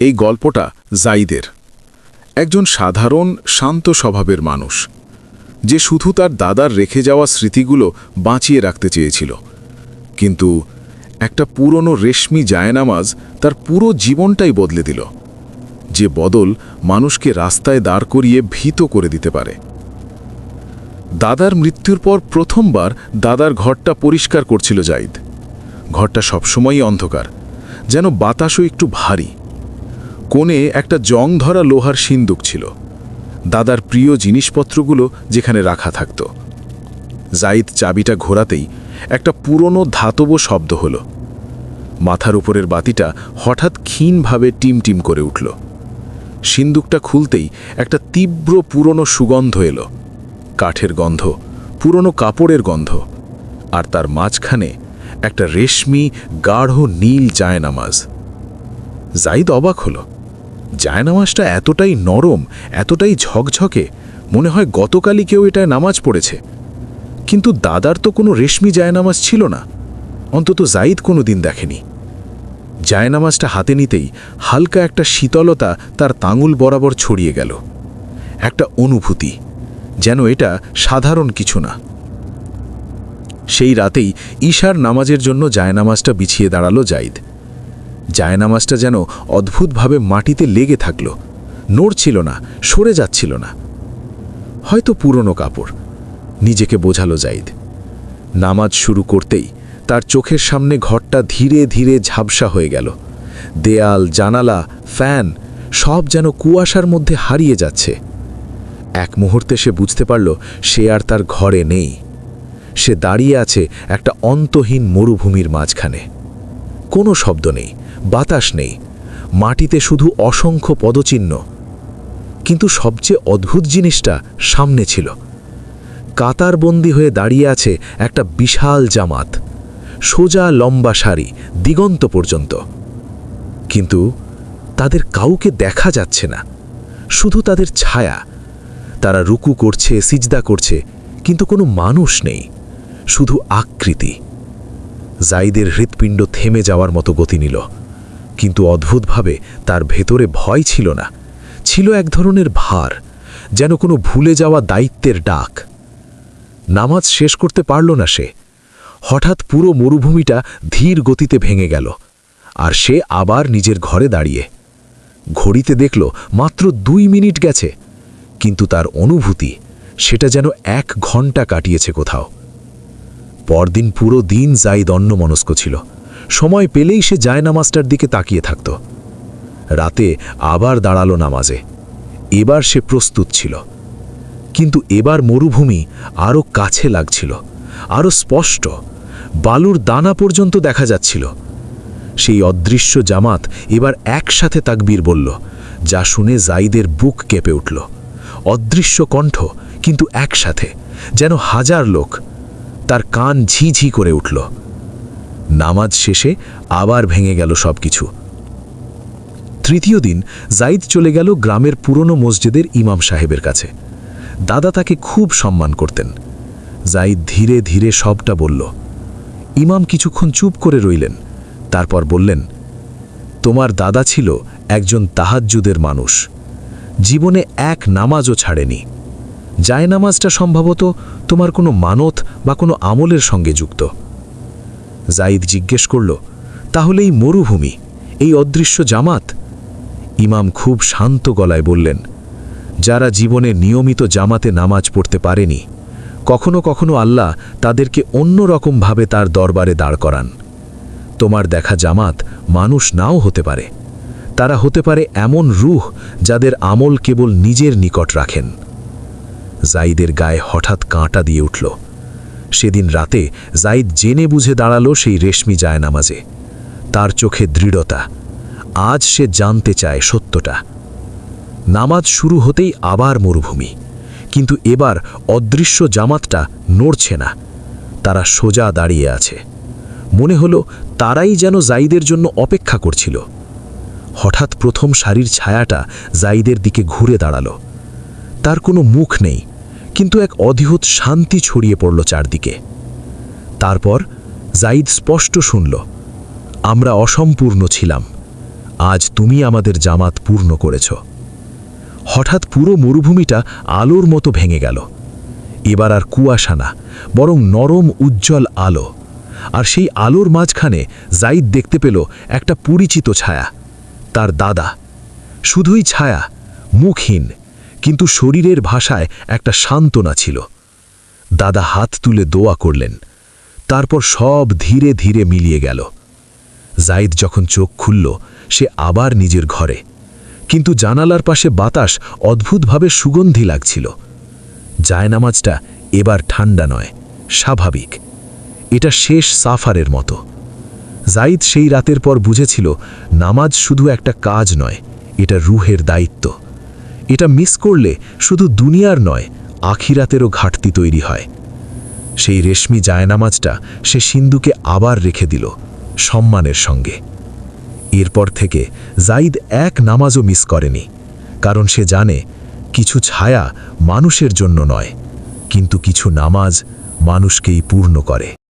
এই গল্পটা জাইদের, একজন সাধারণ শান্ত স্বভাবের মানুষ, যে শুধু তার দাদার রেখে যাওয়া স্মৃতিগুলো বাঁচিয়ে রাখতে চেয়েছিল। কিন্তু একটা পুরনো রেশমি জায়নামাজ তার পুরো জীবনটাই বদলে দিল, যে বদল মানুষকে রাস্তায় দাঁড় করিয়ে ভীত করে দিতে পারে। দাদার মৃত্যুর পর প্রথমবার দাদার ঘরটা পরিষ্কার করছিল জাইদ। ঘরটা সবসময়ই অন্ধকার, যেন বাতাসও একটু ভারী। কোণে একটা জং ধরা লোহার সিন্দুক ছিল, দাদার প্রিয় জিনিসপত্রগুলো যেখানে রাখা থাকত। জাইদ চাবিটা ঘোরাতেই একটা পুরনো ধাতব শব্দ হলো। মাথার উপরের বাতিটা হঠাৎ ক্ষীণভাবে টিমটিম করে উঠল। সিন্দুকটা খুলতেই একটা তীব্র পুরনো সুগন্ধ এলো, কাঠের গন্ধ, পুরনো কাপড়ের গন্ধ, আর তার মাঝখানে একটা রেশমি গাঢ় নীল জায়নামাজ। জাইদ অবাক হলো। জায়নামাজটা এতটাই নরম, এতটাই ঝকঝকে, মনে হয় গতকালই কেউ এটায় নামাজ পড়েছে। কিন্তু দাদার তো কোনো রেশমি জায়নামাজ ছিল না, অন্তত জাইদ কোনো দিন দেখেনি। জায়নামাজটা হাতে নিতেই হালকা একটা শীতলতা তার তাঙুল বরাবর ছড়িয়ে গেল, একটা অনুভূতি, যেন এটা সাধারণ কিছু না। সেই রাতেই ঈশার নামাজের জন্য জায়নামাজটা বিছিয়ে দাঁড়ালো জাইদ। জায়নামাজটা যেন অদ্ভুতভাবে মাটিতে লেগে থাকল, নড়ছিল না, সরে যাচ্ছিল না। হয়তো পুরনো কাপড়, নিজেকে বোঝালো জাইদ। নামাজ শুরু করতেই তার চোখের সামনে ঘরটা ধীরে ধীরে ঝাপসা হয়ে গেল। দেয়াল, জানালা, ফ্যান সব যেন কুয়াশার মধ্যে হারিয়ে যাচ্ছে। এক মুহূর্তে সে বুঝতে পারল সে আর তার ঘরে নেই। সে দাঁড়িয়ে আছে একটা অন্তহীন মরুভূমির মাঝখানে। কোনো শব্দ নেই, বাতাস নেই, মাটিতে শুধু অসংখ্য পদচিহ্ন। কিন্তু সবচেয়ে অদ্ভুত জিনিসটা সামনে ছিল। কাতারবন্দি হয়ে দাঁড়িয়ে আছে একটা বিশাল জামাত, সোজা লম্বা সারি, দিগন্ত পর্যন্ত। কিন্তু তাদের কাউকে দেখা যাচ্ছে না, শুধু তাদের ছায়া। তারা রুকু করছে, সিজদা করছে, কিন্তু কোনো মানুষ নেই, শুধু আকৃতি। জাইদের হৃৎপিণ্ড থেমে যাওয়ার মতো গতি নিল, কিন্তু অদ্ভুতভাবে তার ভেতরে ভয় ছিল না, ছিল এক ধরনের ভার, যেন কোনো ভুলে যাওয়া দায়িত্বের ডাক। নামাজ শেষ করতে পারল না সে। হঠাৎ পুরো মরুভূমিটা ধীর গতিতে ভেঙে গেল, আর সে আবার নিজের ঘরে দাঁড়িয়ে। ঘড়িতে দেখল মাত্র 2 মিনিট গেছে, কিন্তু তার অনুভূতি সেটা যেন 1 ঘন্টা কাটিয়েছে কোথাও। পরদিন পুরো দিন জাইদ অন্যমনস্ক ছিল। সময় পেলেই সে জায়নামাজটার দিকে তাকিয়ে থাকত। রাতে আবার দাঁড়ালো নামাজে। এবার সে প্রস্তুত ছিল, কিন্তু এবার মরুভূমি আরও কাছে লাগছিল, আরও স্পষ্ট। বালুর দানা পর্যন্ত দেখা যাচ্ছিল। সেই অদৃশ্য জামাত এবার একসাথে তাকবীর বলল, যা শুনে জাইদের বুক কেঁপে উঠল। অদৃশ্য কণ্ঠ, কিন্তু একসাথে, যেন 1000 লোক। তার কান ঝিঝি করে উঠল। নামাজ শেষে আবার ভেঙে গেল সবকিছু। তৃতীয় দিন জাইদ চলে গেল গ্রামের পুরনো মসজিদের ইমাম সাহেবের কাছে। দাদা তাকে খুব সম্মান করতেন। জাইদ ধীরে ধীরে সবটা বলল। ইমাম কিছুক্ষণ চুপ করে রইলেন, তারপর বললেন, তোমার দাদা ছিল একজন তাহাজ্জুদের মানুষ, জীবনে এক নামাজও ছাড়েনি। জায়নামাজটা সম্ভবত তোমার কোনো মানত বা কোনো আমলের সঙ্গে যুক্ত। জাইদ জিজ্ঞেস করল, তাহলে এই মরুভূমি, এই অদৃশ্য জামাত? ইমাম খুব শান্ত গলায় বললেন, যারা জীবনে নিয়মিত জামাতে নামাজ পড়তে পারেনি, কখনো কখনো আল্লাহ তাদেরকে অন্য রকমভাবে তার দরবারে দাঁড় করান। তোমার দেখা জামাত মানুষ নাও হতে পারে, তারা হতে পারে এমন রূহ যাদের আমল কেবল নিজের নিকট রাখেন। জাইদের গায়ে হঠাৎ কাঁটা দিয়ে উঠল। সেদিন রাতে জাইদ জেনে বুঝে দাঁড়ালো সেই রেশমি জায়নামাজে। তার চোখে দৃঢ়তা। আজ সে জানতে চায় সত্যটা। নামাজ শুরু হতেই আবার মরুভূমি, কিন্তু এবার অদৃশ্য জামাতটা নড়ছে না। তারা সোজা দাঁড়িয়ে আছে। মনে হলো তারাই যেন জাইদের জন্য অপেক্ষা করছিল। হঠাৎ প্রথম সারির ছায়াটা জাইদের দিকে ঘুরে দাঁড়ালো। তার কোনো মুখ নেই, কিন্তু এক অদ্ভুত শান্তি ছড়িয়ে পড়ল চারদিকে। তারপর জাইদ স্পষ্ট শুনল, আমরা অসম্পূর্ণ ছিলাম, আজ তুমি আমাদের জামাত পূর্ণ করেছ। হঠাৎ পুরো মরুভূমিটা আলোর মতো ভেঙে গেল। এবার আর কুয়াশা না, বরং নরম উজ্জ্বল আলো। আর সেই আলোর মাঝখানে যায়েদ দেখতে পেল একটা পরিচিত ছায়া, তার দাদা। শুধুই ছায়া, মুখহীন, কিন্তু শরীরের ভাষায় একটা সান্ত্বনা ছিল। দাদা হাত তুলে দোয়া করলেন, তারপর সব ধীরে ধীরে মিলিয়ে গেল। যায়েদ যখন চোখ খুলল, সে আবার নিজের ঘরে, কিন্তু জানালার পাশে বাতাস অদ্ভুতভাবে সুগন্ধি লাগছিল। জায়নামাজটা এবার ঠান্ডা নয়, স্বাভাবিক। এটা শেষ সাফারের মতো। যায়েদ সেই রাতের পর বুঝেছিল, নামাজ শুধু একটা কাজ নয়, এটা রুহের দায়িত্ব। এটা মিস করলে শুধু দুনিয়ার নয়, আখিরাতেরও ঘাটতি তৈরি হয়। সেই রেশমি জায়নামাজটা সে সিন্ধুকে আবার রেখে দিল, সম্মানের সঙ্গে। এরপর থেকে যায়েদ এক নামাজও মিস করেনি, কারণ সে জানে কিছু ছায়া মানুষের জন্য নয়, কিন্তু কিছু নামাজ মানুষকেই পূর্ণ করে।